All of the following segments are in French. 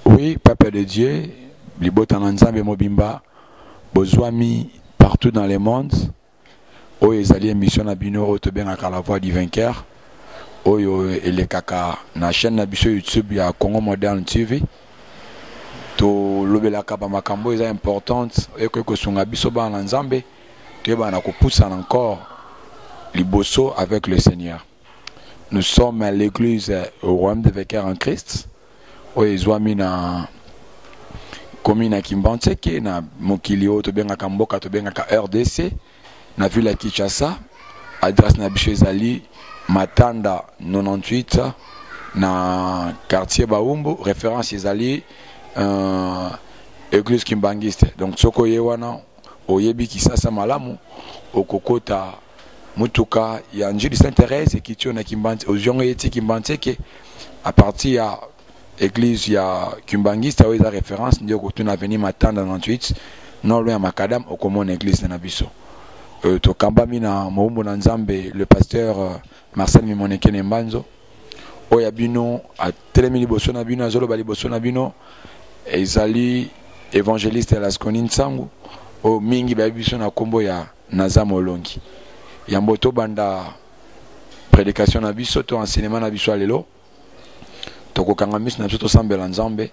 Oui, peuple de Dieu, libota nanzambe mobimba, bozwami partout dans le monde. Oyo ezali émission na bino oyo tobengaka la voix du vainqueur. Oyo elekaka na chaîne na biso YouTube ya Congo Modern TV. To lobelaka ba makambo eza importante eko kosunga biso ba na nzambe. Toyeba na kopoussa encore liboso avec le Seigneur. Nous sommes à l'église au royaume des vainqueurs en Christ. Oyo ezwami na commune ya Kimbanteke na mokili oyo tobengaka mboka tobengaka RDC na ville ya Kinshasa. Adresse na biso ezali Matanda 98 na quartier Baumbu. Référence ezali église Kimbangiste. Donc soko yewana oyebi Kisasa malamu okokota mutuka ya Njili Sainte-Thérèse kitio na Kimbanteke oziongo yeti Kimbanteke à partir ya église ya Kimbangiste oyo eza référence ndio kotuna avenue Matanda 98 non loin ya Makadam okomona église na biso. Tokambami na moumbo na nzambe le pasteur Marcel Mimoneke Nembanzo oya bino a telemi liboso na bino azoloba liboso na bino ezali évangéliste ya Laskoni Nsangu o mingi ba biso na kombo ya Nazamo Olongi yambo to banda prédication na biso to enseignement na biso lelo tokokanga miso na biso tosambela nzambe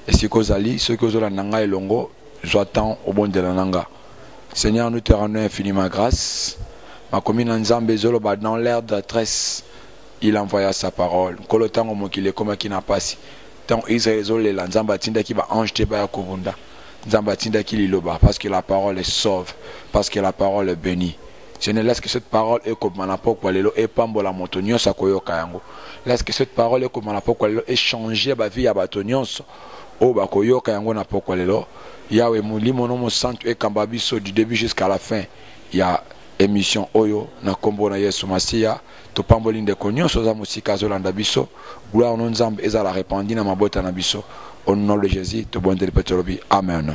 esiko zali ceux que zola nanga elongo j'attends au bon de la nanga. Seigneur, nous te rendons infiniment grâce. Ma commune Nzambe Zoloba dans l'air d'adresse, il envoya sa parole. Kolotango mokile koma kina pasi. Tant Israël zole la Nzamba tinda ki ba ange te ba ya kovunda. Nzamba tinda ki liloba parce que la parole est sauve, parce que la parole est bénie. Je ne laisse que cette parole est comme manapok walelo et pambola motonio sakoyo kayango. Laisse que cette parole est comme manapok walelo et changer ba vie ya batonios. O bakoyo kayango na pok walelo. Yahweh Moulimo Nomo Santo et Kambabiso du début jusqu'à la fin. Il y a émission Oyo, na Kombo na Yesu Masia, to Pambolin de Konyon, Soza Musika Zolanda Biso, gloire non Zamb et à la répandie na Mabota Nabiso, au nom de Jésus, to bonne de Petrobi. Amen.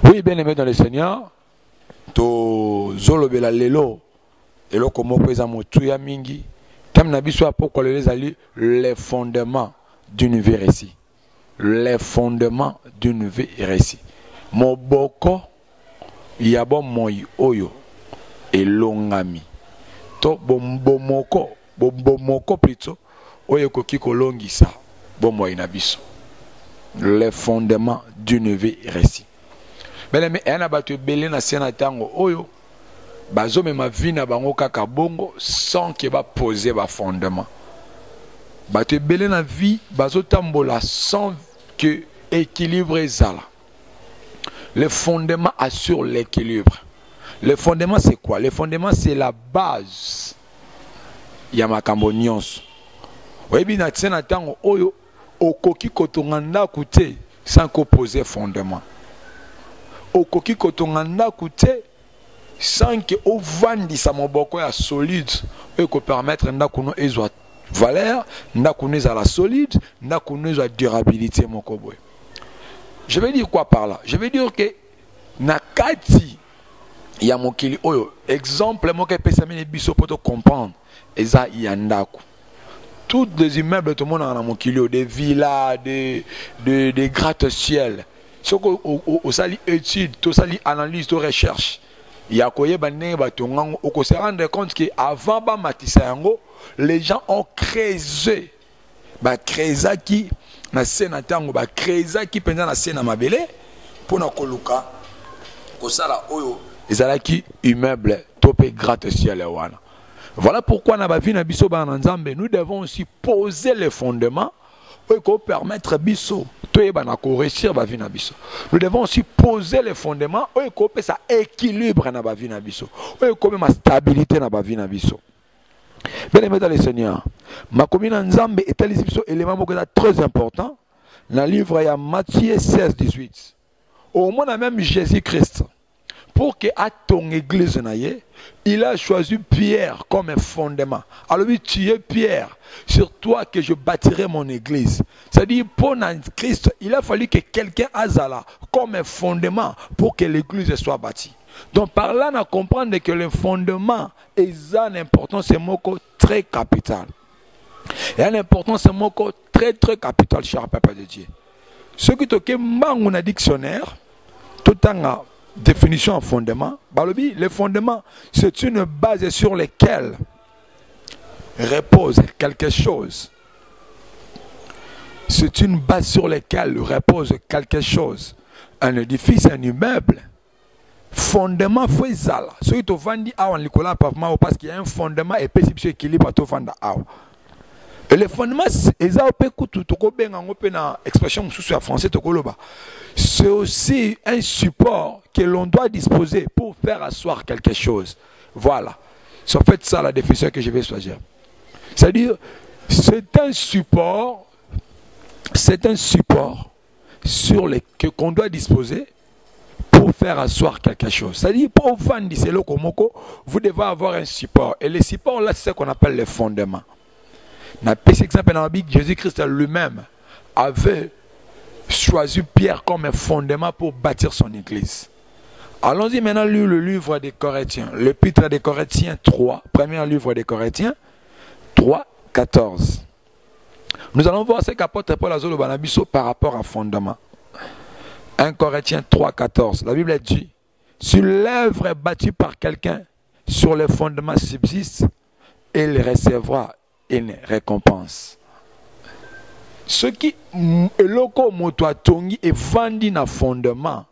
Oui, bien aimé dans le Seigneur, to Zolobela Lelo, et lo Komo Pesa Motuya Mingi, Tam Nabiso a pourquoi les fondements d'une vie récit. Les fondements d'une vie récit. Moboko yabo moi oyo elongami. To bombomoko plutôt oyo koki kolongisa bomo inabiso. Les fondements d'une vie récit. Mais ena batu belé na sena tango oyo bazo mema vie na bango kaka bongo sans que ba poser ba fondement. Bato belé na vie bazotambola sans que équilibre ezala. Le fondement assure l'équilibre. Le fondement c'est quoi? Le fondement c'est la base ya makambo nyonso. Oyebi na tsena tango oyo okoki kotonga ndaku te sans opposer fondement. Okoki kotonga ndaku te sans que ovandisa moboko ya solide oyo ko permettre ndaku no ezwa valeur, n'a la solide, n'a la durabilité mon koboy. Je vais dire quoi par là? Je vais dire que nakati ya mokili oyo exemple mo ke pesa mine biso poto comprendre eza yandaku. Tous les immeubles tout le monde na mokili des villas, des gratte-ciel. Soko au sali étude, to sali analyse, to recherche. Ya koyeba ndenge batongango oko se rendre compte que avant ba matisa yango les gens ont creusé ba crezaki na sena tango ba crezaki penza na sena mabele pona koluka kosala oyo ezalaki immeuble topé gratte-ciel wana. Voilà pourquoi na ba vie na biso ba na Nzambe nous devons aussi poser les fondements pour permettre biso toyeba na ko réussir ba vie na biso. Nous devons aussi poser les fondements pour que ça équilibre na ba vie na biso. Pour que ma stabilité na ba vie na biso. Bien aimé dans le Seigneur, ma commune Nzambe est un élément très important dans le livre de Matthieu 16-18. Au moins même Jésus-Christ, pour que à ton église, il a choisi Pierre comme un fondement. Alors oui, tu es Pierre, sur toi que je bâtirai mon église. C'est-à-dire, pour Christ, il a fallu que quelqu'un azala comme un fondement pour que l'église soit bâtie. Donc par là, on comprend que le fondement est une importance très capitale. Et une importance très très capital, cher papa de Dieu. Ce qui est un dictionnaire, tout en définition en fondement, le fondement, c'est une base sur laquelle repose quelque chose. C'est une base sur laquelle repose quelque chose. Un édifice, un immeuble. Fondement faisal. Ce qui est vendu à Nicolas Pavma parce qu'il y a un fondement et puis c'est équilibre à tout vendre à. Et le fondement, c'est aussi un support que l'on doit disposer pour faire asseoir quelque chose. Voilà. C'est en fait ça la définition que je vais choisir. C'est-à-dire, c'est un support sur lequel qu'on doit disposer pour faire asseoir quelque chose. C'est-à-dire, pour vendre c'est le komoko, vous devez avoir un support. Et le support là, c'est ce qu'on appelle le fondement. Dans exemple, dans la Bible, Jésus-Christ lui-même avait choisi Pierre comme un fondement pour bâtir son église. Allons-y maintenant lire le livre des Corinthiens, l'épître des Corinthiens 3, premier livre des Corinthiens 3, 14. Nous allons voir ce qu'apporte Paul Azolo Banabiso par rapport à fondement. 1 Corinthiens 3, 14. La Bible dit, si l'œuvre est bâtie par quelqu'un, sur le fondement subsiste, il recevra une récompense. Ce qui est loco moto atongi et vendu dans fondement,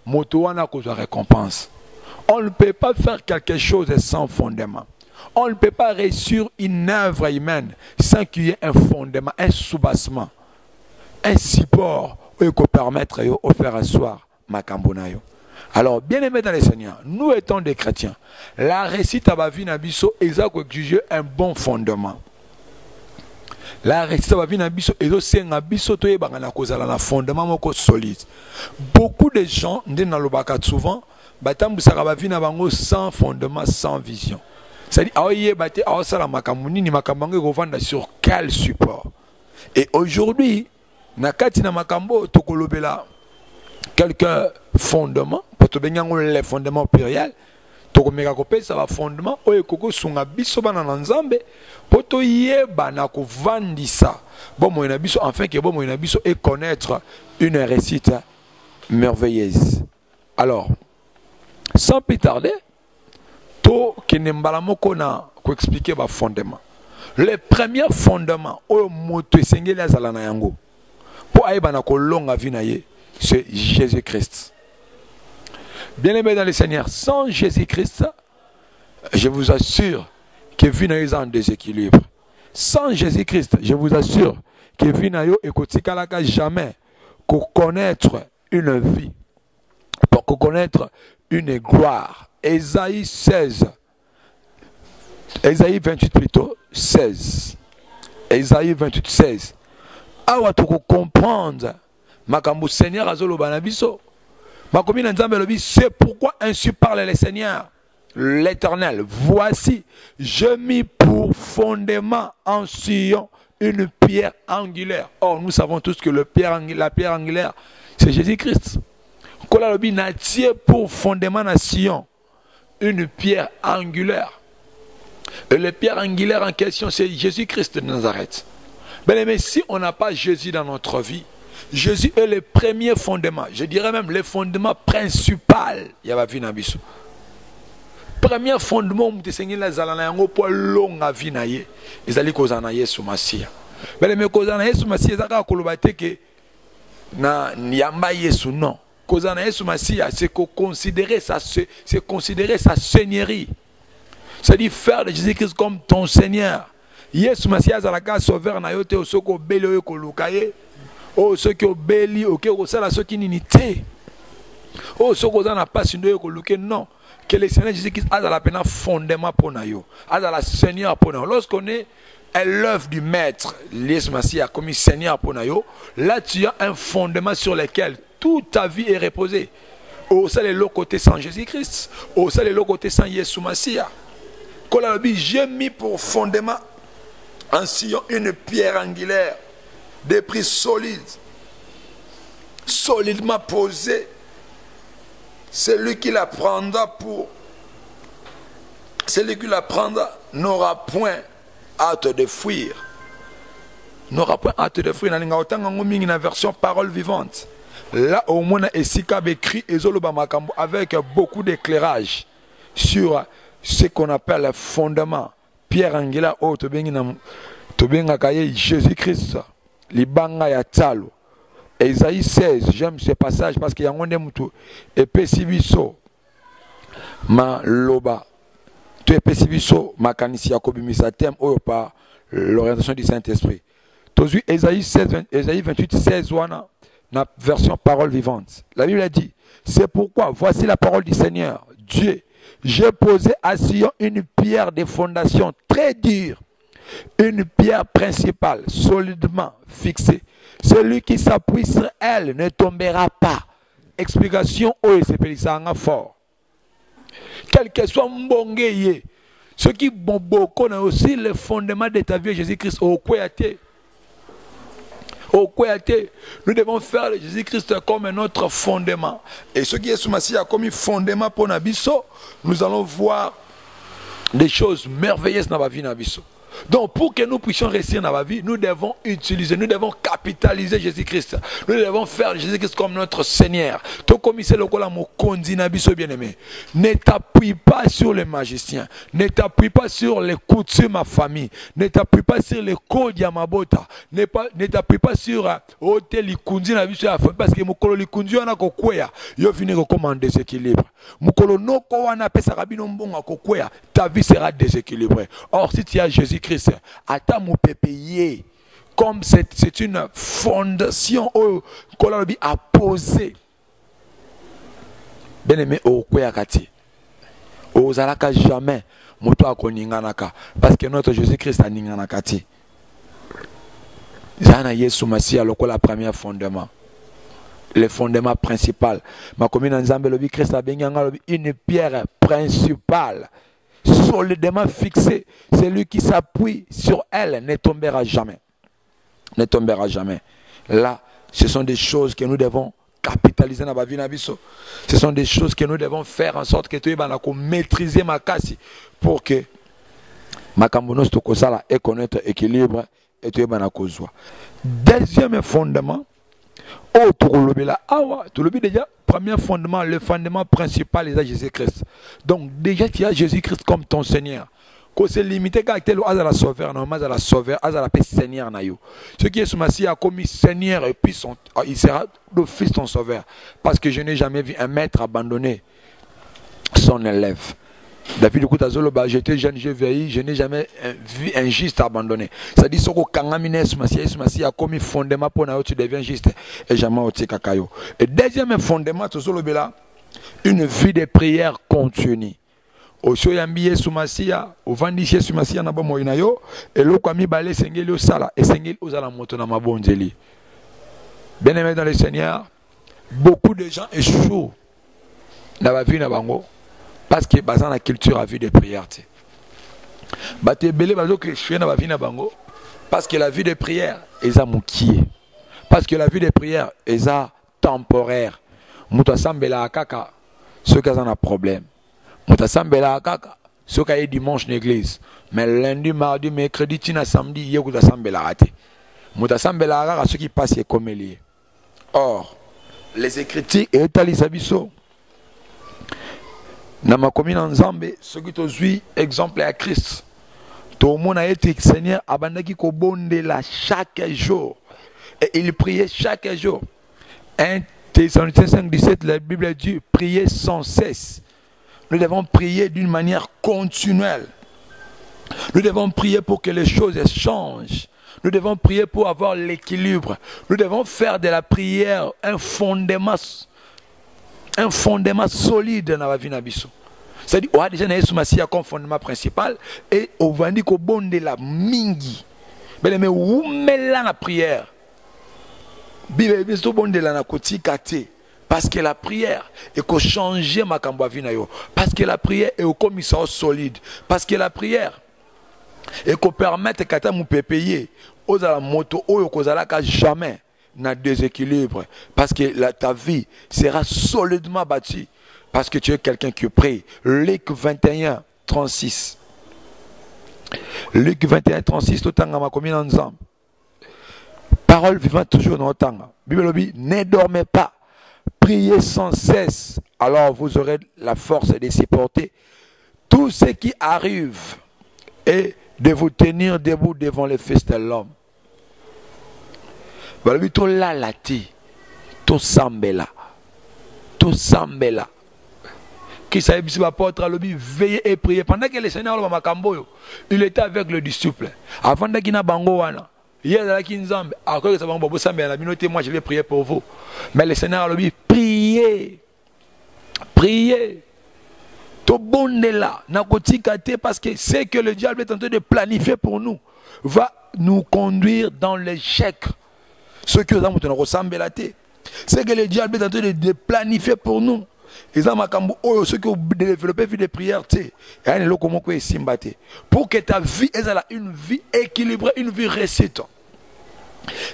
moto wana ko récompense. On ne peut pas faire quelque chose sans fondement. On ne peut pas réussir une œuvre humaine sans qu'il y ait un fondement, un soubassement, un support qui peut permettre de faire asseoir Makambonayo. Alors, bien aimés dans les Seigneurs, nous étant des chrétiens, la réussite à Bavi Nabiso exige un bon fondement. La réussite à Bavi Nabiso exige un fondement solide. Beaucoup de gens, souvent, sans fondement, sans vision. C'est-à-dire, sur quel support? Et aujourd'hui, nakati na makambo tokolobela quelques fondements, les fondements pluriels, tokomeka kopesa ba fondement oyo koko sunga biso bana na nzambe poto yeba na kovandisa bon moyena biso afin que bon moyena biso et connaître une réussite merveilleuse. Alors, sans plus tarder, to kenembala moko na ko expliquer ba fondement. Le premier fondement oyo moto esengeli azala na yango pour aïba na kolonga vie na ye, c'est Jésus-Christ. Bien-aimés dans le Seigneur, sans Jésus-Christ, je vous assure que vie na yo est en déséquilibre. Sans Jésus-Christ, je vous assure que vie na yo ekotikalaka jamais pour connaître une vie, pour connaître une gloire. Ésaïe 16, Ésaïe 28 plutôt, 16. Ésaïe 28, 16. Awa toko comprendre makambo Seigneur azolo banabiso. C'est pourquoi ainsi parle le Seigneur, l'Éternel. Voici, je mis pour fondement en Sion une pierre angulaire. Or, nous savons tous que la pierre angulaire, c'est Jésus-Christ. Kolalobi n'a tiré pour fondement en Sion une pierre angulaire. Et la pierre angulaire en question, c'est Jésus-Christ de Nazareth. Mais si on n'a pas Jésus dans notre vie, Jésus est le premier fondement, je dirais même le fondement principal. Il y a vie nabiso. Premier fondement, où tu sais la zalana yango pour longa vie naie, ils allaient causer na Yesu Masia. Mais les causes na Yesu Masia, ça kolobate que na yamba Yesu non. Cause na Yesu Masia, c'est considérer sa seigneurie. C'est-à-dire faire de Jésus-Christ comme ton Seigneur. Yesu Masia zalaka sauveur na yote osoko beli oyo kolukaye. Oh, ceux qui ont béli, ok, ceux qui n'unité. Oh, ceux qui n'ont pas signé, non. Que le Seigneur Jésus-Christ a la peine fondement pour nous. A la Seigneur pour nous. Lorsqu'on est à l'œuvre du Maître, l'Église Massie a commis Seigneur pour nous, là tu as un fondement sur lequel toute ta vie est reposée. Oh, ça, c'est l'autre côté sans Jésus-Christ. Oh, ça, c'est l'autre côté sans Jésus Massie. Quand on a dit, j'ai mis pour fondement en Sion une pierre angulaire. Des prix solides, solidement posés. Celui qui la prendra n'aura point hâte de fuir. n'aura point hâte de fruits. Nalinga otanga ngomingi na version parole vivante. Là au moins esika écrit ezoloba makambo avec beaucoup d'éclairage sur ce qu'on appelle le fondement. Pierre Angela o tobenga kaye Jésus-Christ libanga ya talo. Esaïe 16, j'aime ce passage parce qu'il y a un mutu epesi biso ma loba tu epesi biso makanisi ya kobimisa thème oyo par l'orientation du Saint-Esprit. Tozui Esaïe 28 16 wana na version parole vivante. La Bible a dit, c'est pourquoi voici la parole du Seigneur Dieu, j'ai posé à Sion une pierre de fondation très dure, une pierre principale solidement fixée. Celui qui s'appuie sur elle ne tombera pas. Explication oyo sepelisa fort. Quel que soit mbongeye, ce qui beaucoup a aussi le fondement de ta vie Jésus-Christ au Kouéate. Au Kouéate, nous devons faire Jésus-Christ comme notre fondement. Et ce qui est soumis à comme fondement pour Nabiso, nous allons voir des choses merveilleuses dans la vie Nabiso. Donc pour que nous puissions réussir dans la vie, nous devons utiliser, nous devons capitaliser Jésus-Christ. Nous devons faire Jésus-Christ comme notre Seigneur. Tout comme il le cola mokondi nabiso bien-aimé. Ne t'appuie pas sur les magiciens, ne t'appuie pas sur les coutumes ma famille, ne t'appuie pas sur les codes ya mabota, ne t'appuie pas sur hôtel likundi nabiso ya famille parce que mokolo likundi wana kokweya, yo vini comme en déséquilibre. Mokolo noko wana pesa kabino mbonga kokweya, ta vie sera déséquilibrée. Or si tu as Jésus Christ, ata mon pépé, comme c'est une fondation qu'on a posée. Bien aimé, au Kouéakati, au Zalaka jamais, moto a koninganaka, parce que notre Jésus-Christ a ninganakati. Zana Yesu Masia, le premier fondement. Le fondement principal. Ma commune en Zambie, le Christ a une pierre principale. Solidement fixé, celui qui s'appuie sur elle ne tombera jamais. Ne tombera jamais. Là, ce sont des choses que nous devons capitaliser dans la vie. Ce sont des choses que nous devons faire en sorte que tu aies maîtriser ma casse pour que ma cambonos ait connaître équilibre et tu aies deuxième fondement. Oh, tu le déjà, premier fondement, le fondement principal est Jésus-Christ. Donc, déjà, tu as Jésus-Christ comme ton Seigneur. Quand c'est limité, quand tu as la sauveur, non, mais la sauveur, à la paix Seigneur. Ce qui est sous Massia a commis Seigneur et puis il sera le Fils ton sauveur. Parce que je n'ai jamais vu un maître abandonner son élève. David Koutazoloba, j'étais jeune, j'ai vieilli, je n'ai jamais vu un juste abandonné. Ça dit, Soko Kangamine, Sumasi a commis fondement pour que tu deviens juste et jamais au Kakayo. Et deuxième fondement, une vie de prière continue. Au Soyambiye Sumasia, au Vandiché Sumasia Nabomoinayo, et l'Okwami Balé Sengeli au Sala, et Sengeli aux Alamotona Mabonzeli. Bien aimé dans le Seigneur, beaucoup de gens échouent dans la vie Nabango. Parce que dans la culture à vie de prière. Parce que la vie de prière est à moukier. Parce que la vie de prière est à temporaire. Moutasambela akaka, ceux qui ont un problème. Moutasambela akaka, ceux qui ont dimanche l'église. Mais lundi, mardi, mercredi, tina samedi, yékouta sambela ate. Moutasambela akaka, ceux qui passent comme lié. Or, les Écritures et Talisabiso. Dans ma commune en Zambie, ce qui est exemple à Christ. Tout le monde a été Seigneur, abandaki ko bonde la chaque jour. Et il priait chaque jour. 1 Thessaloniciens 5:17, la Bible dit prier sans cesse. Nous devons prier d'une manière continuelle. Nous devons prier pour que les choses changent. Nous devons prier pour avoir l'équilibre. Nous devons faire de la prière un fondement solide dans la vie d'Abisso. C'est-à-dire, on a déjà comme fondement principal et on va dire qu'on bonde la mingi. Mais où met la prière? Parce que la prière est qu'on change ma cambavinayo. Parce que la prière est au commissaire solide. Parce que la prière est qu'on permette qu'à nous payer aux la moto ou aux alaka jamais n'a déséquilibre. Parce que ta vie sera solidement bâtie. Parce que tu es quelqu'un qui prie. Luc 21, 36. Luc 21, 36, tout le temps, ma commune ensemble. Parole vivante toujours dans le temps. Bible dit, ne dormez pas, priez sans cesse, alors vous aurez la force de supporter tout ce qui arrive et de vous tenir debout devant les fils de l'homme. Bible dit, tout la lati, tout sambela, tout sambela. Qui savait que l'apôtre veillez et priez. Pendant que le Seigneur il était avec le disciple. Avant qu'il n'a pas il y a là qui nous a dit, moi je vais prier pour vous. Mais le Seigneur a dit, priez. Priez. Tout bon est là. Parce que ce que le diable est en train de planifier pour nous va nous conduire dans l'échec. Ce que nous avons ressemblé à la tête. Ce que le diable est en train de planifier pour nous. Ils ont ce que vous développez des prières, pour que ta vie ait une vie équilibrée, une vie réussite.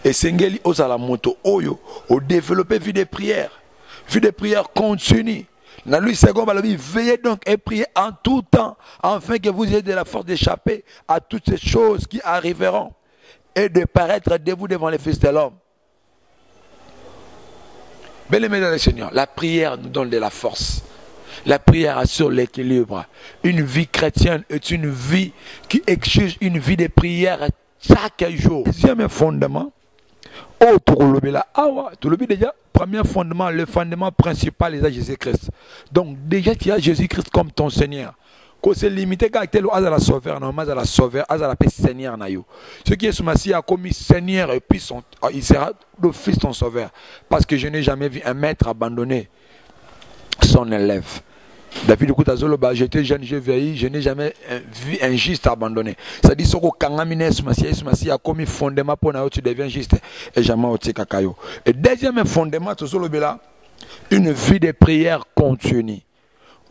Et Sengeli osala moto oyo au développer vie des prières continues. Dans lui second veillez donc et priez en tout temps, afin que vous ayez de la force d'échapper à toutes ces choses qui arriveront et de paraître debout devant les fils de l'homme. Bien-aimés dans le Seigneur, la prière nous donne de la force. La prière assure l'équilibre. Une vie chrétienne est une vie qui exige une vie de prière chaque jour. Deuxième fondement, déjà, premier fondement, le fondement principal est Jésus-Christ. Donc déjà tu as Jésus-Christ comme ton Seigneur. Quand c'est limité quand tu es la sauveur, normalement la sauveur, la Seigneur na yo. Ce qui est sous Messie a commis Seigneur et puis il sera le fils ton sauveur. Parce que je n'ai jamais vu un maître abandonner son élève. David Koutazolo, j'étais jeune, j'ai vieilli, je n'ai jamais vu un juste abandonné. Ça dit, ce que Messie a commis fondement pour que tu deviens juste et jamais au kakayo. Et deuxième fondement, une vie de prière continue.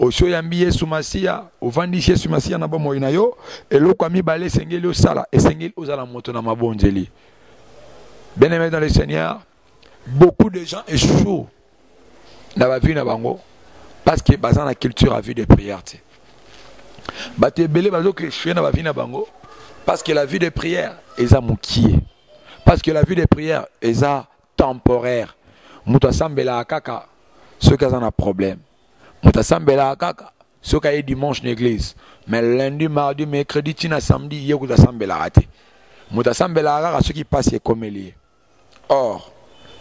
Oso yambiye sumasia, ovandishe sumasia na bomo inayo, elo kwa mibale sengeli osala, et sengeli osala moto na mabonzeli. Bien-aimés dans le Seigneur, beaucoup de gens échouent dans la vie na bango, parce que basant la culture à vie de prière. Bate belé bazo que échouer dans la vie na bango, parce que la vie de prière est à moukier, parce que la vie de prière est à temporaire. Mouta sambela akaka, ceux qui ont un problème. Mutasambela kaka soka est dimanche l'église mais lundi mardi mercredi tina samedi yekuta sambela raté mutasambela kaka ceux qui passent comme lié. Or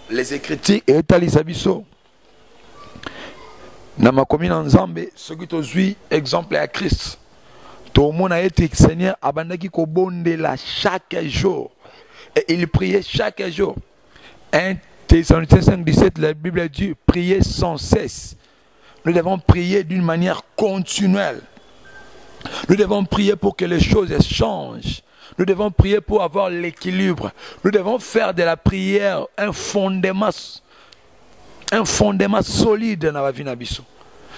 les écritures et talisabiso na makomi na nzambe ceux qui tozui exemple à Christ tout le monde a été Seigneur abandaki ko bondela chaque jour et il priait chaque jour. 1 Thessaloniciens 5:17 la Bible dit priez sans cesse. Nous devons prier d'une manière continuelle. Nous devons prier pour que les choses changent. Nous devons prier pour avoir l'équilibre. Nous devons faire de la prière un fondement solide dans la vie d'Abisso.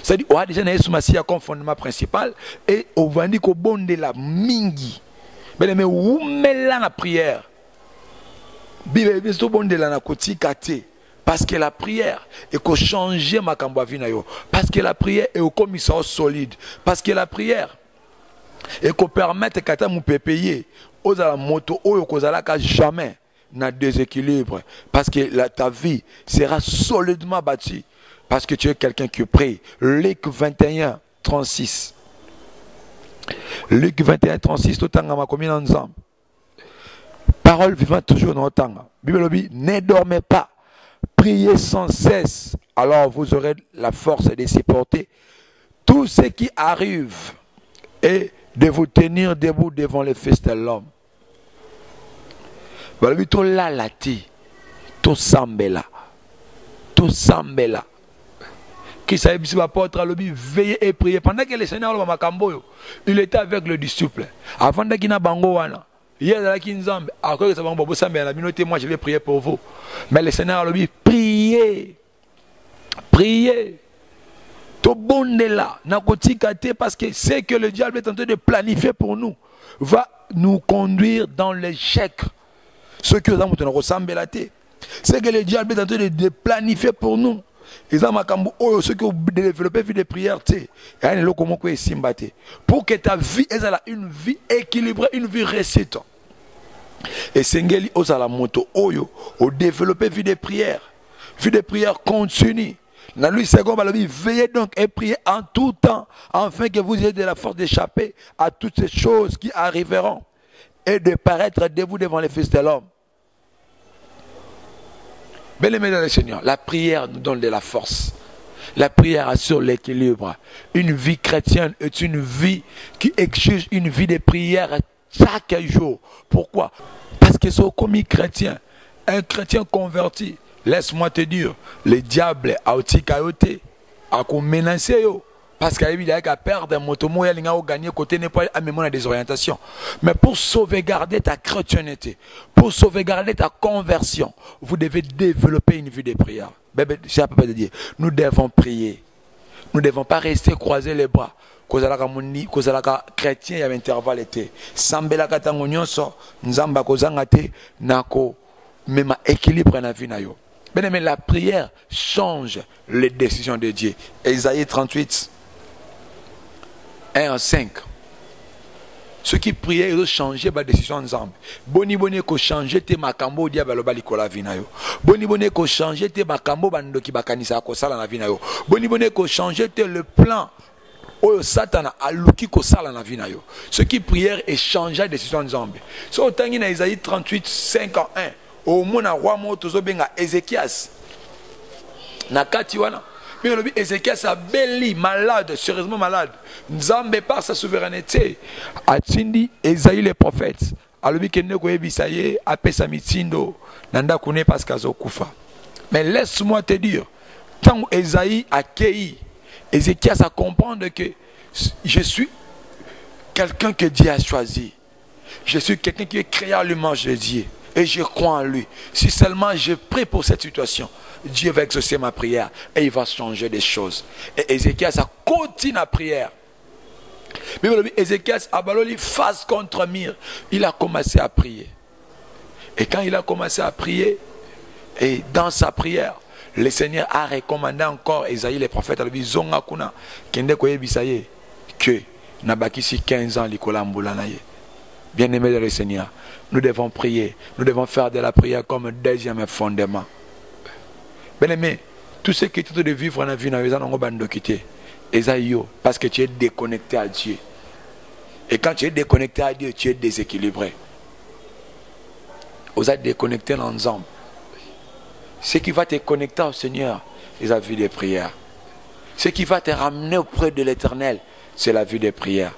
C'est-à-dire, on a déjà comme fondement principal et on va dire qu'on bonde la mingi. Mais où met la prière? Parce que la prière est qu'on change ma kambavina yo. Parce que la prière est au commissaire solide. Parce que la prière est qu'on permette kata mou payer aux la moto oyo kozalaka jamais na déséquilibre. Parce que ta vie sera solidement bâtie. Parce que tu es quelqu'un qui prie. Luc 21, 36. Luc 21, 36, tout le temps commis ensemble. Parole vivante toujours dans le temps. Bible dit, ne dormez pas. Priez sans cesse, alors vous aurez la force de supporter tout ce qui arrive et de vous tenir debout devant les fils de l'homme. Voilà, tout la lati, tout sambela, tout sambela. Qui savait que l'apôtre veillez et priez. Pendant que le Seigneur il était avec le disciple. Avant qu'il n'a pas il y a là qui nous a dit, moi je vais prier pour vous. Mais le Seigneur a dit, priez. Priez. Tout bon est là. Parce que ce que le diable est en train de planifier pour nous va nous conduire dans l'échec. Ce que nous avons ressemblé à la tête. Ce que le diable est en train de planifier pour nous. Ce que vous développez vie de prière, pour que ta vie ait une vie équilibrée, une vie réussite. Et sengeli osala moto oyo au développer vie de prière. Vie de prière continue. Dans lui second balobi, veillez donc et priez en tout temps, afin que vous ayez de la force d'échapper à toutes ces choses qui arriveront et de paraître debout devant les fils de l'homme. Bien-aimés dans le Seigneur, la prière nous donne de la force. La prière assure l'équilibre. Une vie chrétienne est une vie qui exige une vie de prière chaque jour. Pourquoi? Parce que c'est comme chrétien, un chrétien converti. Laisse-moi te dire, le diable a aussi menacé. Parce qu'il a perdre motomo, il a gagné côté n'est pas à mémoire des orientations. Mais pour sauvegarder ta chrétienté, pour sauvegarder ta conversion, vous devez développer une vie de prière. Je peux pas te dire, nous devons prier. Nous ne devons pas rester croiser les bras. Kozalaka chrétien, il y a un intervalle été. Sambela katango nyonso, nzamba kozanga te, nako, même équilibre na vie na yo. Bien aimé, la prière change les décisions de Dieu. Ésaïe 38, 1 à 5. Ceux qui priaient, ils ont changé la décision ensemble. Boni boni ko changer te makambo dia baloba likola vina yo. Boni boni ko changer te makambo bandoki bakanisa ko sala na vina yo. Boni boni ko changer te le plan oyo Satan a luki ko sala na vina yo. Ceux qui prièrent et changeaient la décision ensemble. So tangi na Ésaïe 38, 5 à 1. Au mona roi motozo benga Ézéchias na kati wana mais le Ézéchias a belli malade, sérieusement malade. Nzambe par sa souveraineté atindi Ésaïe le prophète alobi kende ko yebisaye apesa mitindo nanda kune parce qu'azo kufa. Mais laisse-moi te dire, tant Ésaïe a accueilli Ézéchias à comprendre que je suis quelqu'un que Dieu a choisi. Je suis quelqu'un qui est créé à l'image de Dieu. Et je crois en lui. Si seulement je prie pour cette situation, Dieu va exaucer ma prière et il va changer des choses. Et Ézéchias a continué la prière. Mais Ézéchias a baloli face contre mur. Il a commencé à prier. Et quand il a commencé à prier, et dans sa prière, le Seigneur a recommandé encore Ésaïe le prophète à lui zonga kuna kende koye bisaye que nabakisi 15 ans likola mbula naye. Bien-aimés dans le Seigneur, nous devons prier. Nous devons faire de la prière comme un deuxième fondement. Bien-aimés, tout ce qui est de vivre dans la vie, parce que tu es déconnecté à Dieu. Et quand tu es déconnecté à Dieu, tu es déséquilibré. Vous êtes déconnectés ensemble. Ce qui va te connecter au Seigneur, c'est la vie de prière. Ce qui va te ramener auprès de l'Éternel, c'est la vie de prière.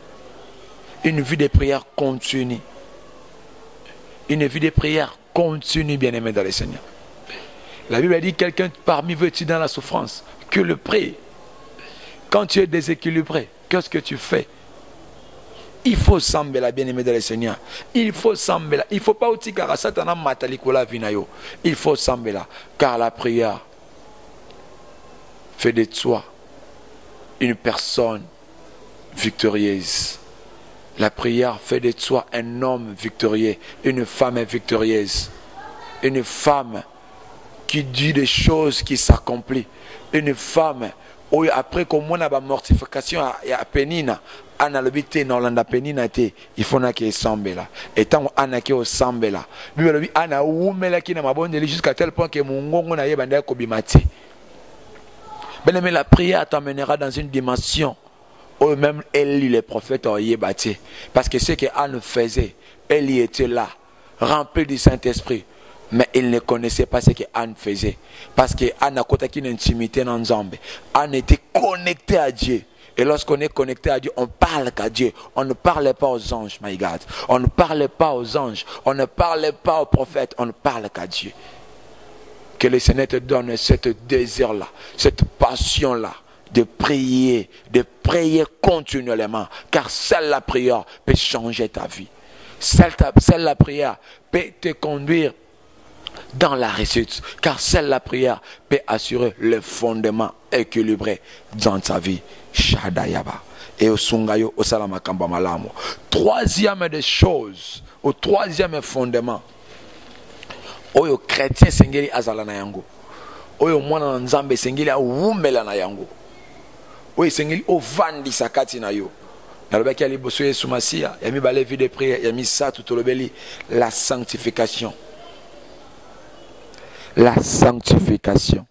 Une vie de prière continue. Une vie de prière continue, bien-aimé dans le Seigneur. La Bible a dit, quelqu'un parmi vous est dans la souffrance, que le prie. Quand tu es déséquilibré, qu'est-ce que tu fais? Il faut s'embêler, bien-aimé dans le Seigneur. Il faut s'embêler. Il ne faut pas aussi car Satan matalikola vinayo. Il faut s'embêler, car la prière fait de toi une personne victorieuse. La prière fait de toi un homme victorieux, une femme victorieuse, une femme qui dit des choses qui s'accomplissent, une femme où après qu'on a la mortification à Pénina, Anna le bité dans l'anda Pénina il faut qu'il semble là. Et tant Anna qui au semble là, lui Anna oumela qui n'a pas bonne jusqu'à tel point que mon ngongo na yebanda kobimati. Ben mais la prière t'amènera dans une dimension. Ou même Élie, le prophète, y est bâti. Parce que ce que Anne faisait, Élie était là, rempli du Saint-Esprit. Mais il ne connaissait pas ce que Anne faisait. Parce que Anne a une intimité dans Zambé. Anne était connectée à Dieu. Et lorsqu'on est connecté à Dieu, on parle qu'à Dieu. On ne parle pas aux anges, my God. On ne parle pas aux anges. On ne parle pas aux prophètes. On ne parle qu'à Dieu. Que le Seigneur te donne cette désir-là, cette passion-là. De prier continuellement, car seule la prière peut changer ta vie. Seule la prière peut te conduire dans la réussite, car seule la prière peut assurer le fondement équilibré dans ta vie. Shadayaba. Et au sungayo, au salamakamba malamu. Troisième des choses, au troisième fondement, oyo chrétien sengeli azala na yango, oyo mwana nzambe sengeli a wumela na yango. Oui, Seigneur, au vandi sakati na yo. nalobaki ali boso Yesu Masia ya mi balé vie de prière ya mi ça tout lobeli la sanctification. La sanctification.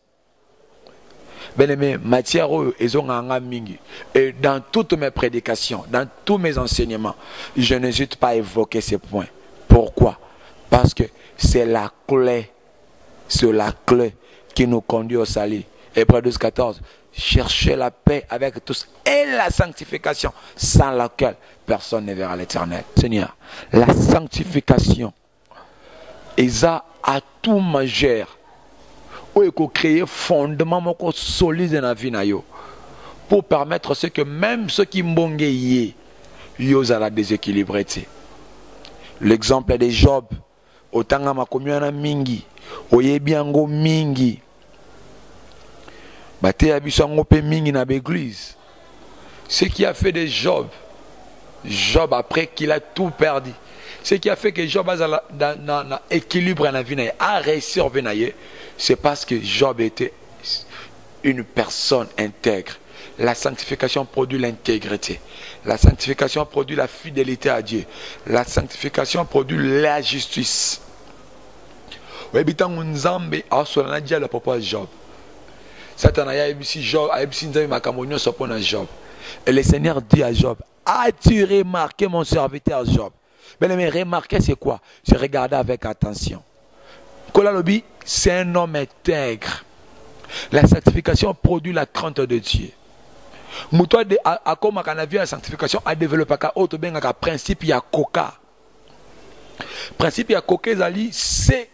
Bien-aimé, matière mingi. Et dans toutes mes prédications, dans tous mes enseignements, je n'hésite pas à évoquer ces points. Pourquoi? Parce que c'est la clé qui nous conduit au salut. Hébreux 12:14. Cherchez la paix avec tous et la sanctification, sans laquelle personne ne verra l'Éternel. Seigneur, la sanctification, ça a tout majeur. Où il faut créer fondement solide dans la vie pour permettre ce que même ceux qui mbongé ils la déséquilibré. L'exemple de Job, autant ma commune mingi, oyebiango mingi, bate abisango pe mingi na l'église. Ce qui a fait de Job après qu'il a tout perdu, ce qui a fait que Job a dans équilibre dans la vie, a réussi à revenir, c'est parce que Job était une personne intègre. La sanctification produit l'intégrité. La sanctification produit la fidélité à Dieu. La sanctification produit la justice. Et le Seigneur dit à Job, as-tu remarqué mon serviteur Job? Mais remarquer c'est quoi? C'est regarder avec attention. Kolalobi, c'est un homme intègre. La sanctification produit la crainte de Dieu. Moutoua de akoma kanavi la sanctification a développé ka auto benga principe ya coca. Principe ya coca zali C-O-C-A.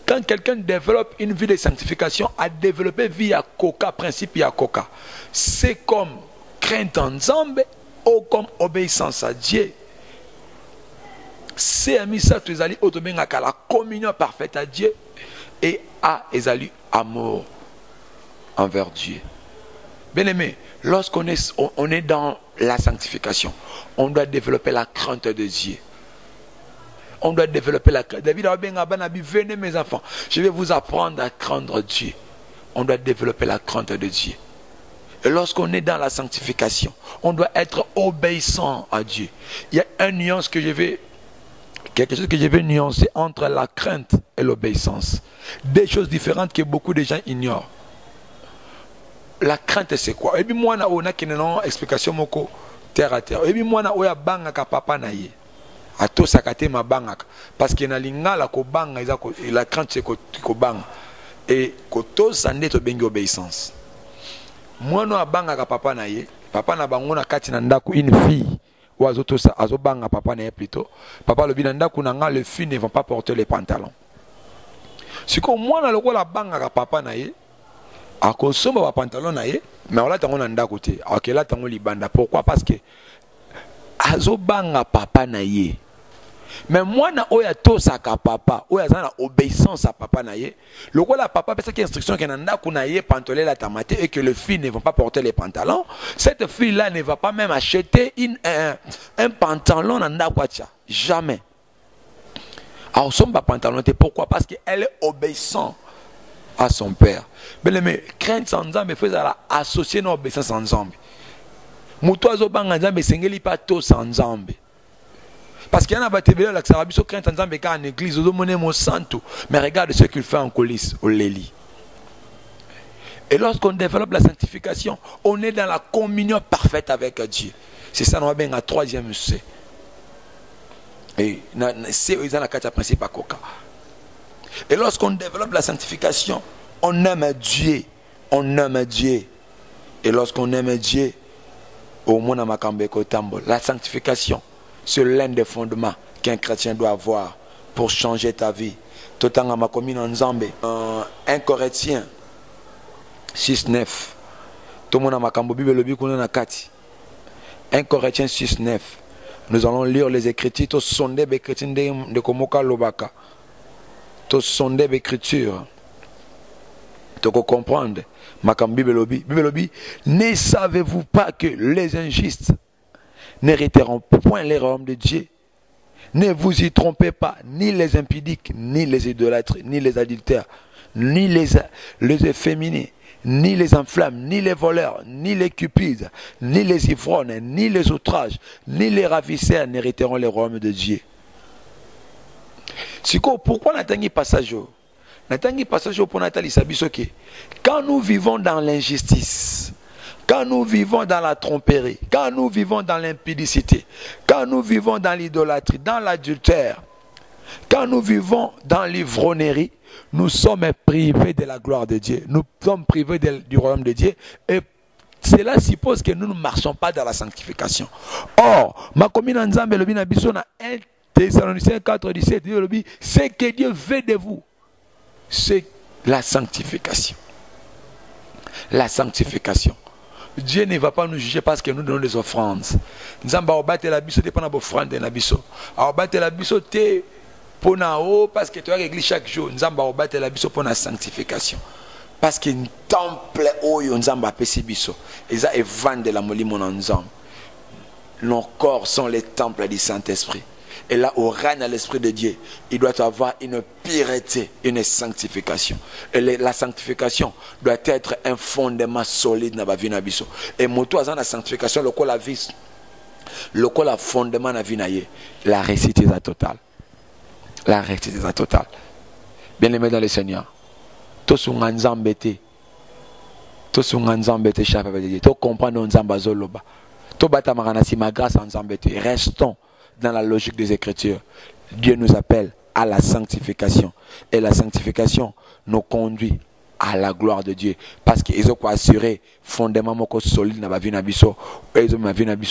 Quand quelqu'un développe une vie de sanctification, a développé via coca, principe ya coca. C'est comme crainte en Zambé ou comme obéissance à Dieu. C'est à ça tu es allé auto benga la communion parfaite à Dieu et à ezali amour envers Dieu. Bien aimé, lorsqu'on est dans la sanctification, on doit développer la crainte de Dieu. On doit développer la crainte. David a dit, venez mes enfants, je vais vous apprendre à craindre Dieu. On doit développer la crainte de Dieu. Et lorsqu'on est dans la sanctification, on doit être obéissant à Dieu. Il y a quelque chose que je vais nuancer entre la crainte et l'obéissance. Des choses différentes que beaucoup de gens ignorent. La crainte c'est quoi? Et puis moi na ona kineno explication moko terre à terre. Et puis moi na oya banga ka papa na ye. Ato sakate ma banga parce que na lingala ko banga la crainte c'est ko banga et ko to sande to bengi obéissance. Moi no banga ka papa na ye, papa na bango na kati na ndako une fille ou azoto sa azobanga papa na ye plutôt. Papa le binanda kunanga les filles ne vont pas porter les pantalons. Si ko moi na lokola banga ka papa na ye a consommer wa pantalon na ye mais on l'a tango na ndako te akela tango libanda. Pourquoi? Parce que azobanga papa na ye mais moi na oya to saka papa oya za na obéissance à papa na ye lokola papa pesa ki instruction ke na ndako na ye pantoler la tamate et que les filles ne vont pas porter les pantalons. Cette fille là ne va pas même acheter un pantalon na ndako acha jamais. Alors son pantalon te pourquoi? Parce qu'elle est obéissante à son père. Mais crainte sans Nzambe fait ça associer nos obéissance sans Nzambe. Mutoazo banga Nzambe sengeli pas to sans Nzambe. Parce qu'il y en a batébé la xarabiso crainte sans Nzambe car en église au monnaie mon santo. Mais regarde ce qu'il fait en coulisses au Léli. Et lorsqu'on développe la sanctification, on est dans la communion parfaite avec Dieu. C'est ça, on va bien à troisième C. Et c'est la carte principe à coca. Et lorsqu'on développe la sanctification, on aime Dieu. On aime Dieu. Et lorsqu'on aime Dieu, au monde la sanctification, c'est l'un des fondements qu'un chrétien doit avoir pour changer ta vie. Tout en ma commune en Zambie. 1 Corinthiens 6-9. Tout le monde a ma Bible, le Bible, 1 Corinthiens 6-9. Nous allons lire les Écritures. Tous sondés les Écritures de Komoka Lobaka. Tous sondés les Écritures. Tu peux comprendre. Bible, ne savez-vous pas que les injustes n'hériteront point les royaumes de Dieu? Ne vous y trompez pas, ni les impudiques, ni les idolâtres, ni les adultères, ni les efféminés, ni les enflammes, ni les voleurs, ni les cupides, ni les ivrognes, ni les outrages, ni les ravisseurs n'hériteront le royaume de Dieu. Pourquoi n'attendez pas ça? N'attendez pas ça pour Nathalie Sabisoke. Quand nous vivons dans l'injustice, quand nous vivons dans la tromperie, quand nous vivons dans l'impudicité, quand nous vivons dans l'idolâtrie, dans l'adultère, quand nous vivons dans l'ivrognerie, nous sommes privés de la gloire de Dieu. Nous sommes privés du royaume de Dieu. Et cela suppose que nous ne marchons pas dans la sanctification. Or, ma commune en Zambie, le binabiso na 1 Thessaloniciens 4:17, c'est que Dieu veut de vous, c'est la sanctification. La sanctification. Dieu ne va pas nous juger parce que nous donnons des offrandes. Nzamba obate la biso dépend de offrande na biso. Obate la biso te pour na o parce que tu as l'église chaque jour. Nzamba obate la biso pour la sanctification. Parce que un temple oyo nzamba pesi biso. Eza evande la molimo na nzamba. Nos corps sont les temples du Saint-Esprit. Et là où règne l'Esprit de Dieu, il doit avoir une pureté, une sanctification. Et la sanctification doit être un fondement solide dans la vie. Et moto dans la sanctification, le la vie, le la fondement dans la vie, la réussite est totale. La réussite est totale. Bien aimé dans le Seigneur, tous sont embêtés. Tous sont embêtés, chef avec Dieu. Tous comprennent nos embazoloba. Tous batamarana si ma grâce en embêtés. Restons dans la logique des Écritures. Dieu nous appelle à la sanctification. Et la sanctification nous conduit à la gloire de Dieu. Parce qu'ils ont assuré fondaments solide dans la vie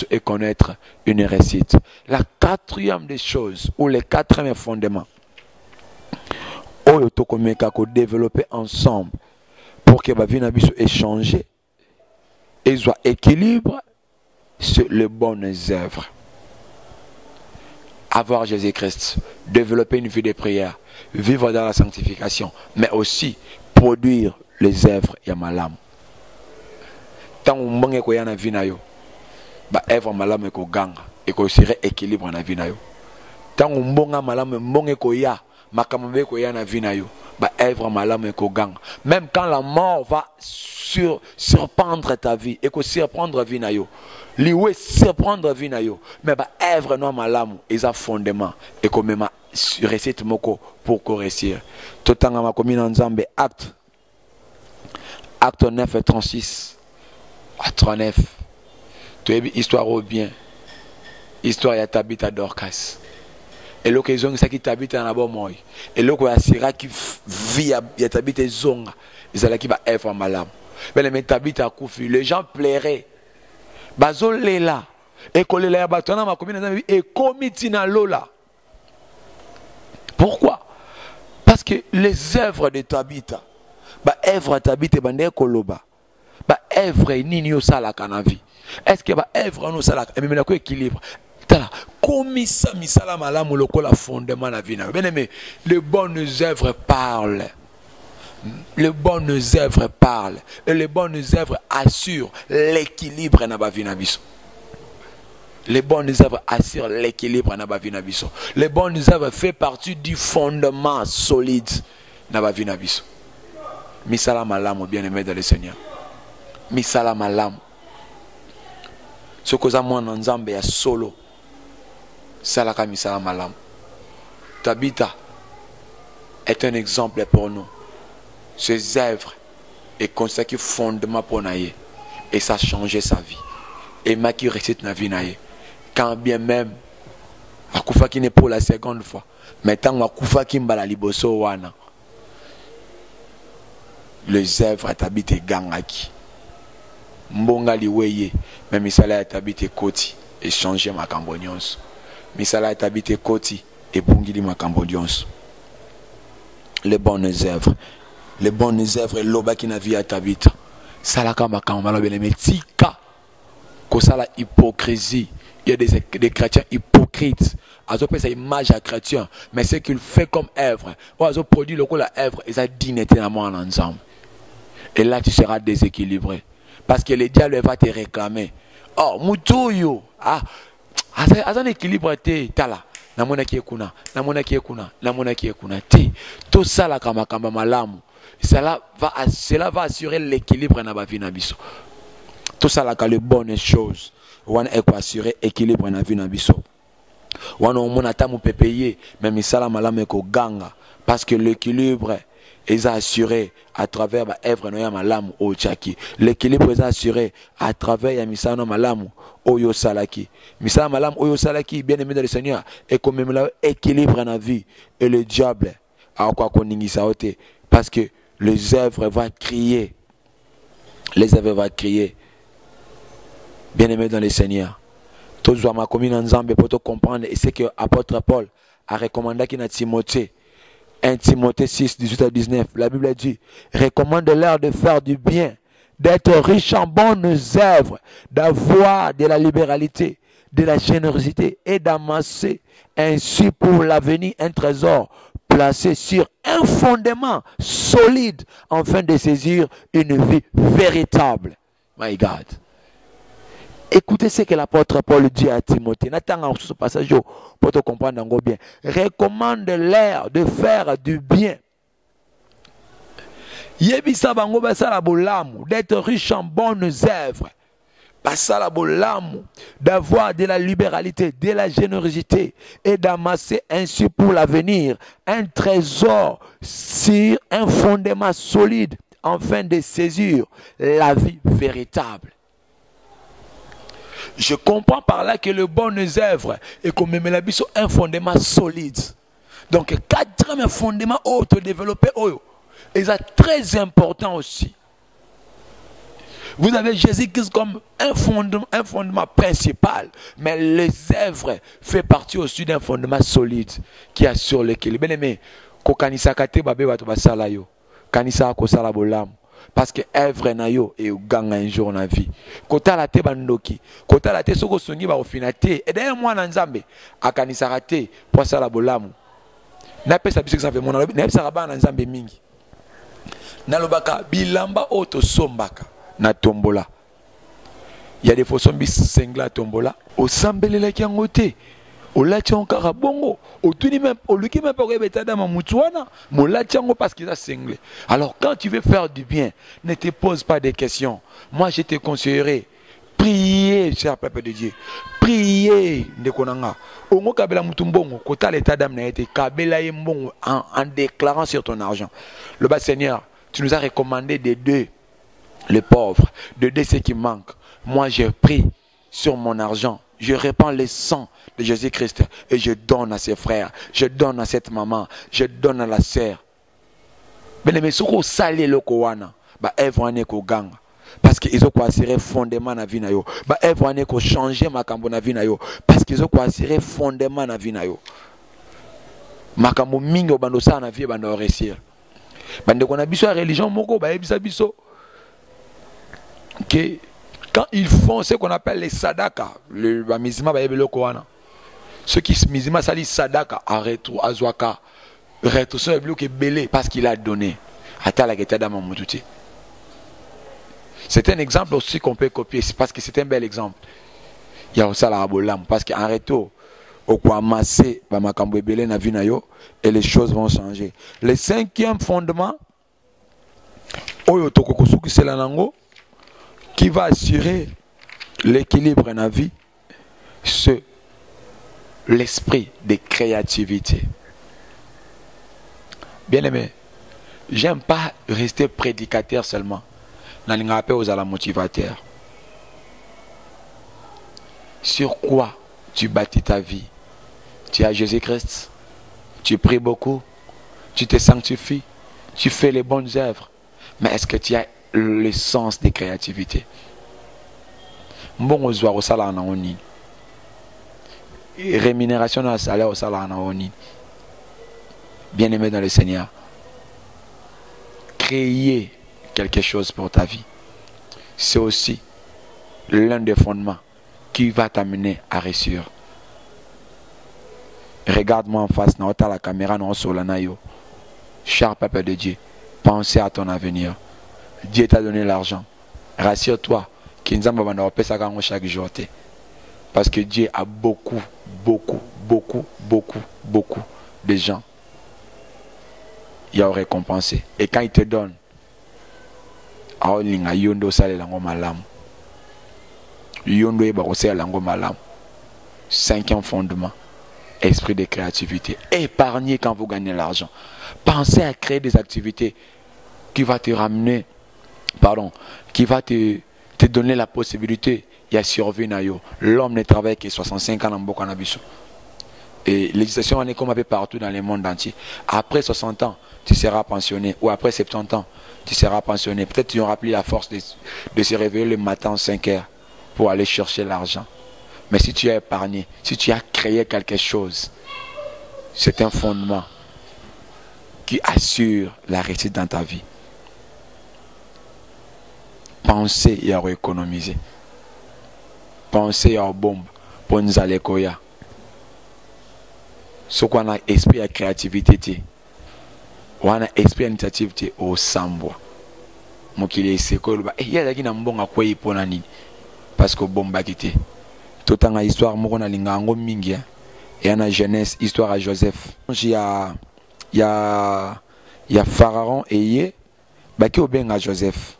et connaître une réussite. La quatrième des choses, ou les quatrième fondements, qu'on développer ensemble pour que la vie ait changé et soit équilibre sur les bonnes œuvres. Avoir Jésus-Christ, développer une vie de prière, vivre dans la sanctification, mais aussi produire les œuvres ya malamu. Tant que mbonge ko yana vie na yo, ba œuvre malamu ko ganga et ko serait équilibre na vie na yo. Tant que mbonga malamu mbonge ko ya, makambe ko yana vie na yo, ba œuvre malamu ko ganga. Même quand la mort va surprendre ta vie et ko surprendre vie na yo. Liwe surprendre vie na yo, mais ba œuvre no malamu eza fondement et ko mema recette moko pour réussir. Totanga ma commune Nzambe acte 9 et 36 à 39. Tu as histoire au bien. Histoire ya Tabitha Dorcas. Et l'occasion ça qui Tabitha na bo moy. Et l'occasion asira qui vit ya Tabitha zonga. Ils qui va œuvre malamu. Mais Tabitha kufi, les gens plairaient. Bazolela et kolela ya batona ma commune Nzambe et komitina lola. Pourquoi? Parce que les œuvres de Tabitha, bah œuvre Tabitha bande koloba, bah œuvre nini osala kanavi. Est-ce que bah œuvre no sala et même na ko équilibre. Tala komisa misala malamu lokola fondement na vie na. Bien aimé, les bonnes œuvres parlent. Les bonnes œuvres parlent et les bonnes œuvres assurent l'équilibre na ba vie na biso. Les bonnes œuvres assurent l'équilibre na ba vie na biso. Les bonnes œuvres font partie du fondement solide na ba vie na biso. Misala malamu bien-aimé dans le Seigneur. Misala malamu. Ce que za mwana Nzambe ya solo. Salaka misala malamu. Tabitha est un exemple pour nous. Ses œuvres est consacré fondement pour naïe et ça a changé sa vie. Et ma qui récite na vie naïe. Quand bien même akufa qui n'est pour la seconde fois, mais tant akufa qui mbala liboso wana. Les œuvres Tabitha gangaki. Mbonga liweye, mais misala Tabitha koti et changer ma cambonions. Misala Tabitha koti et bungili ma cambonions. Les bonnes œuvres. Les bonnes œuvres et l'oba qui n'a vu à Tabitha. Salaka makamba la belle tika. Kosala hypocrisie. Il y a des chrétiens hypocrites. Azo fait sa image à chrétien, mais ce qu'il fait comme œuvre. Ou azo produit le coup la œuvre et ça dîne éternellement ensemble. Et là tu seras déséquilibré parce que le diable va te réclamer. Oh mutuyo azan équilibre te tala. Namona ki ekuna, namona ki ekuna, namona ki ekuna te. To sala kama malamu. cela va assurer l'équilibre dans la vie. Tout ça, là, les bonnes choses, on est assurer l'équilibre dans la vie. On peut payer, mais misala malame ko ganga, parce que l'équilibre est assuré à travers l'œuvre de malamu au chaki. L'équilibre est assuré à travers ya misala malamu oyo salaki. Misala malamu oyo salaki, bien aimé dans le Seigneur, et comme même l'équilibre dans la vie, et le diable a quoi qu'on n'ingisa ote, parce que les œuvres vont crier. Les œuvres vont crier. Bien aimé dans le Seigneur. Tout ce ma commune en Zambie pour te comprendre, et c'est que l'apôtre Paul a recommandé qu'il y ait Timothée. 1 Timothée 6, 18 à 19. La Bible dit, recommande-leur de faire du bien, d'être riche en bonnes œuvres, d'avoir de la libéralité, de la générosité et d'amasser ainsi pour l'avenir un trésor placé sur un fondement solide afin de saisir une vie véritable. My God. Écoutez ce que l'apôtre Paul dit à Timothée. N'attends ce passage pour te comprendre bien. Recommande-leur de faire du bien. Yebisa bango basala bolamu, d'être riche en bonnes œuvres. Basala bolamu, d'avoir de la libéralité, de la générosité et d'amasser ainsi pour l'avenir un trésor sur un fondement solide afin de saisir la vie véritable. Je comprends par là que les bonnes œuvres et comme même la biso un fondement solide. Donc quatrième fondement auto développé et c'est très important aussi. Vous avez Jésus-Christ comme un fondement principal, mais les œuvres font partie aussi d'un fondement solide qui assure l'équilibre. Bien aimé, kokanisa kate babe bato basala yo, kanisa ko sala bolam. Parce que œuvre na yo et ganga un jour na vie. Kota la te bandoki, kota la te soko songi ba ofinate. Et d'ailleurs moi na nzambe akanisa kate pour sala bolamu. Na pesa biso exemple mon na pesa ba na nzambe mingi. Na lobaka bilamba auto sombaka na tombola. Il y a des fois sombi sengla tombola. O sambelele ki ngote. O lati encore bongo. O tuni même o luki même pas rebeta dans mutuana. Mo lati ngo parce qu'il a senglé. Alors quand tu veux faire du bien, ne te pose pas des questions. Moi je te conseillerais prier, cher peuple de Dieu. Prier ndekonanga. Ongo kabela mutumbongo kota l'état d'âme na été kabela mbongo en déclarant sur ton argent. Le bas Seigneur, tu nous as recommandé d'aider les pauvres, d'aider ceux qui manquent. Moi je prie sur mon argent. Je répands le sang de Jésus-Christ et je donne à ses frères, je donne à cette maman, je donne à la sœur. Mais si vous salez le kowana, parce qu'ils ont assuré fondement na vie na yo. Ils vont changer makambo na vie na yo parce qu'ils ont assuré fondement na vie na yo. Makambo mingi obando sa na vie bando réussir. Bande ko na biso religion moko ba ebisa biso. Que quand ils font ce qu'on appelle les sadaka, le musulman va y le Koran. Ceux qui musulman ça dit sadaka, arrête azwaka, arrête ça est belé parce qu'il a donné. C'est un exemple aussi qu'on peut copier, parce que c'est un bel exemple. Il y a aussi la bolam parce qu'en retour au quoi amasser ba makambo belé na vie na yo et les choses vont changer. Le cinquième fondement oyo tokokusuki sela nango qui va assurer l'équilibre dans la vie, c'est l'esprit de créativité. Bien aimé, j'aime pas rester prédicateur seulement. Dans les rappels aux ala motivateur. Sur quoi tu bâtis ta vie? Tu as Jésus-Christ, tu pries beaucoup, tu te sanctifies, tu fais les bonnes œuvres. Mais est-ce que tu as le sens de créativité? Bon au salaire na oni. Rémunération na salaire au salaire na oni. Bien aimé dans le Seigneur. Créer quelque chose pour ta vie. C'est aussi l'un des fondements qui va t'amener à réussir. Regarde-moi en face, na ota la caméra na sur la nayo. Cher peuple de Dieu, pensez à ton avenir. Dieu t'a donné l'argent. Rassure-toi qu'il nous a chaque jour. Parce que Dieu a beaucoup de gens il y a récompensé. Et quand il te donne, yondo sale lango malam. Yondo eba kosala lango malam. Cinquième fondement, esprit de créativité. Épargnez quand vous gagnez l'argent. Pensez à créer des activités qui va te ramener, qui va te donner la possibilité de survivre. L'homme ne travaille que 65 ans dans le cannabis. Et législation est comme un peu partout dans le monde entier. Après 60 ans, tu seras pensionné. Ou après 70 ans, tu seras pensionné. Peut-être tu n'auras plus la force de se réveiller le matin à 5 heures pour aller chercher l'argent. Mais si tu as épargné, si tu as créé quelque chose, c'est un fondement qui assure la réussite dans ta vie. Pensez à économiser. Pensez à bombe pour nous aller koya. Ce qu'on a esprit à créativité, on a esprit à initiative au sambo. Mokile sekolo ba ya daki na mbonga kwa ipo na nini parce que bomba kité. Tout en histoire moko na lingango mingi et en jeunesse histoire à Joseph. Il y a Pharaon et yé baki obenga Joseph.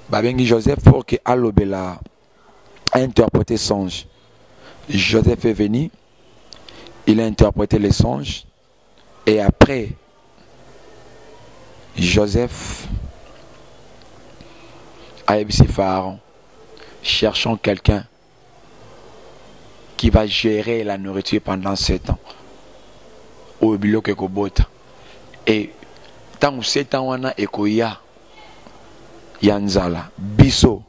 Babengi Joseph pour que Alobela a interprété songe. Joseph est venu, il a interprété les songes et après Joseph a évisé Pharaon, cherchant quelqu'un qui va gérer la nourriture pendant 7 ans. Au bilo que kobota. Et tant que 7 ans on a ekoya yanzala biso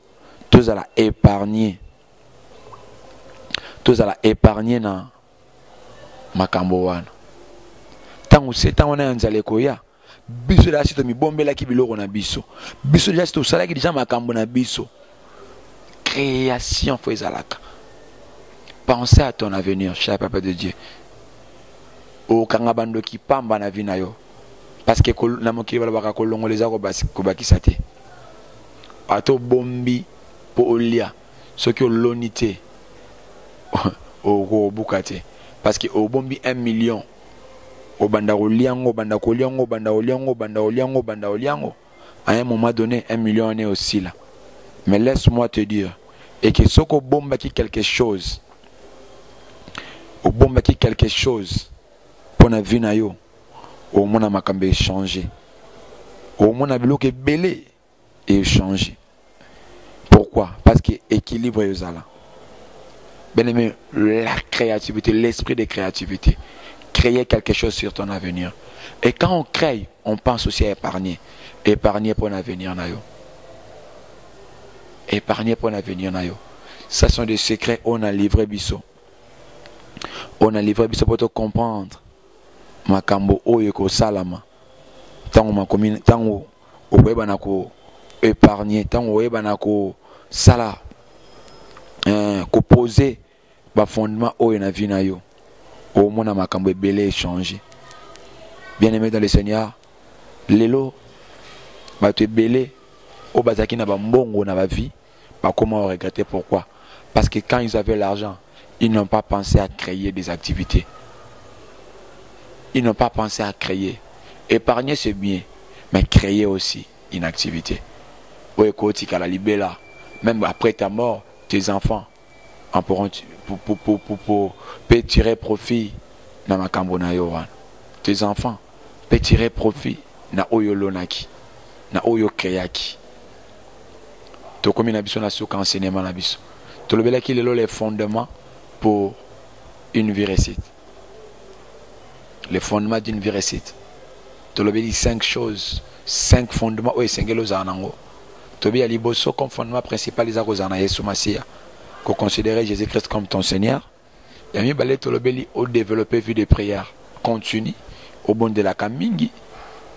tous à la épargner. Tous à la épargner na makambo wana. Tant que 7 ans on a yanzala ekoya biso la sito mi bombela ki biloko na biso. Biso la sito sala ki déjà makambo na biso. Création faut ezalaka. Pensez à ton avenir, cher papa de Dieu. O kangabando ki pamba na vie na yo. Parce que na mokili balabaka kolongoleza ko bakisate. Ato bombi po olia. Ce qui olonité o bukate. Parce que o bombi 1 million. O banda oliango, banda koliango, banda oliango, banda oliango, banda oliango. À un moment donné, 1 million est aussi là. Mais laisse-moi te dire, et que ce qu'on bombe qui quelque chose, au bombe qui quelque chose pour la vie na yo, au moins na makambe changer, au moins na bloqué belé et changer. Pourquoi? Parce que équilibre est là. Bien aimé, la créativité, l'esprit de créativité, créer quelque chose sur ton avenir. Et quand on crée, on pense aussi à épargner, épargner pour l'avenir na yo. Épargner pour l'avenir na yo. Ça sont des secrets on a livré biso. On a livré biso pour te comprendre. Makambo oyo ko salama. Tango makomina tango oyeba na ko épargner, tango oyeba na ko sala ko poser ba fondement oyo na vie na yo. Au mona makambo ebele échanger. Bien-aimé dans le Seigneur, lelo ba te belé o bazaki na ba mbongo na ba vie. Comment regretter? Pourquoi? Parce que quand ils avaient l'argent, ils n'ont pas pensé à créer des activités. Ils n'ont pas pensé à créer. Épargner c'est bien, mais créer aussi une activité. Même après ta mort, tes enfants en pourront pour tirer profit dans ma cambona yoran. Tes enfants peuvent tirer profit na oyo lonaki, na oyo créaki. To komi na biso na soka enseignement na biso. To lobela ki lelo les fondements pour une vie réussite. Les fondements d'une vie réussite. To lobeli 5 choses, 5 fondements o esengelo za nango. To bi ali boso comme fondement principal les akoza na Yesu Masia. Ko considérer Jésus-Christ comme ton Seigneur. Yami balé to lobeli au développer vie de prière continue au bon de la kamingi.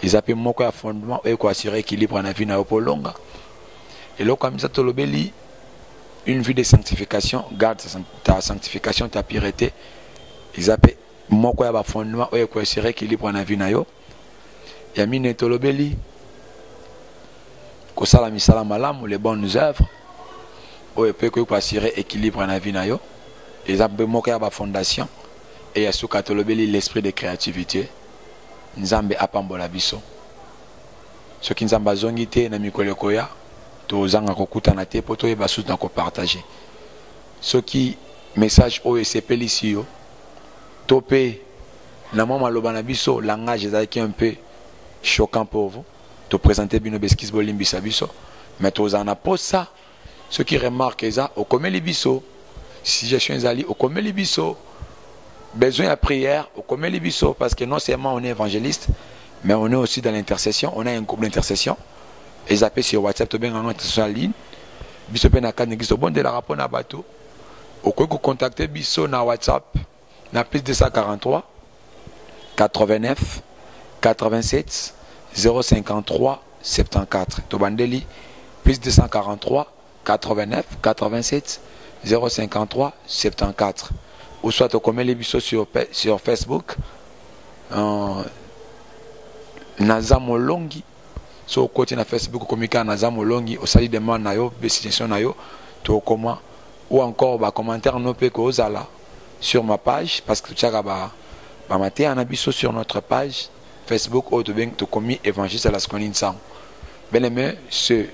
Ils appellent moko ya fondement et ko assurer équilibre na vie na opolonga. Et là, comme ça, une vie de sanctification, garde ta sanctification, ta pureté. Ils appellent moko ya fondement ou ko assurer équilibre na vie na yo. Ya mine tolobeli ko sala misala malamu les bonnes œuvres. Ou peut ko assurer équilibre na vie na yo. Ils appellent moko ya fondation et ya suka tolobeli l'esprit de créativité. nzambe apambola biso soki nzambe azongi te na mikolo koya tozanga kokutana te po toyeba susu na kopartage soki message oyo esepelisi yo to mpe na mwa maloba na biso langage ezalaki un peu choquant pour vous to présenter bino beskise bolimbisa biso mais tozala na posa soki remarque eza okomeli biso suggestion ezali okomeli biso besoin à prière okomeli biso parce que non seulement on est évangéliste mais on est aussi dans l'intercession on a un groupe d'intercession et zappé sur WhatsApp to benga intercession en ligne biso pe na kana ngiso bon de la rapport na bato okoki contacter biso na WhatsApp na plus 243 89 87 053 74 Tobandeli plus 243 89 87 053 74 ou soit au commun les bisous sur Facebook Nazamo Longi sur côté na Facebook communiquer Nazamo Longi au sali demande na yo destination na yo to comment ou encore ba commentaire no pe ko zala sur ma page parce que tu as ba maté un abisso sur notre page Facebook ou de bien to commis évangile à la scoline sang bien aimé c'est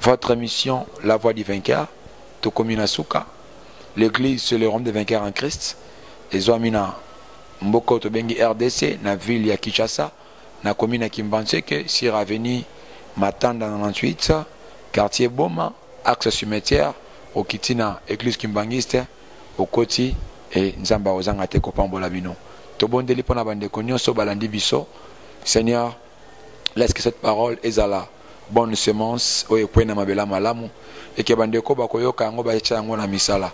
votre émission La Voix du Vainqueur to commis na suka l'église c'est le rhum des vainqueurs en Christ et zoamina mboko to bengi RDC na ville ya Kinshasa na commune ya Kimbanseke sur avenue Matanda 98 quartier Boma axe cimetière au Kitina église kimbangiste au Koti et nzamba ozanga te kopambola bino to bondeli pona bande konyo so balandi biso Seigneur laisse que cette parole ezala bonne semence oyo kwena mabela malamu et que bande ko bakoyoka yango ba yango na misala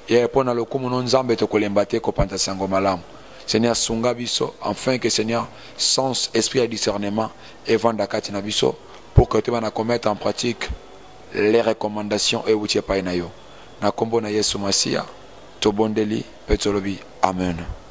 et pona lokumu no nzambe to kolemba te kopanta sango malamu Seigneur sunga biso afin que Seigneur sens esprit de discernement et vanda katina biso pour que tu vas commettre en pratique les recommandations et outil pa na yo na kombo na Yesu Masia to bondeli petolobi amen.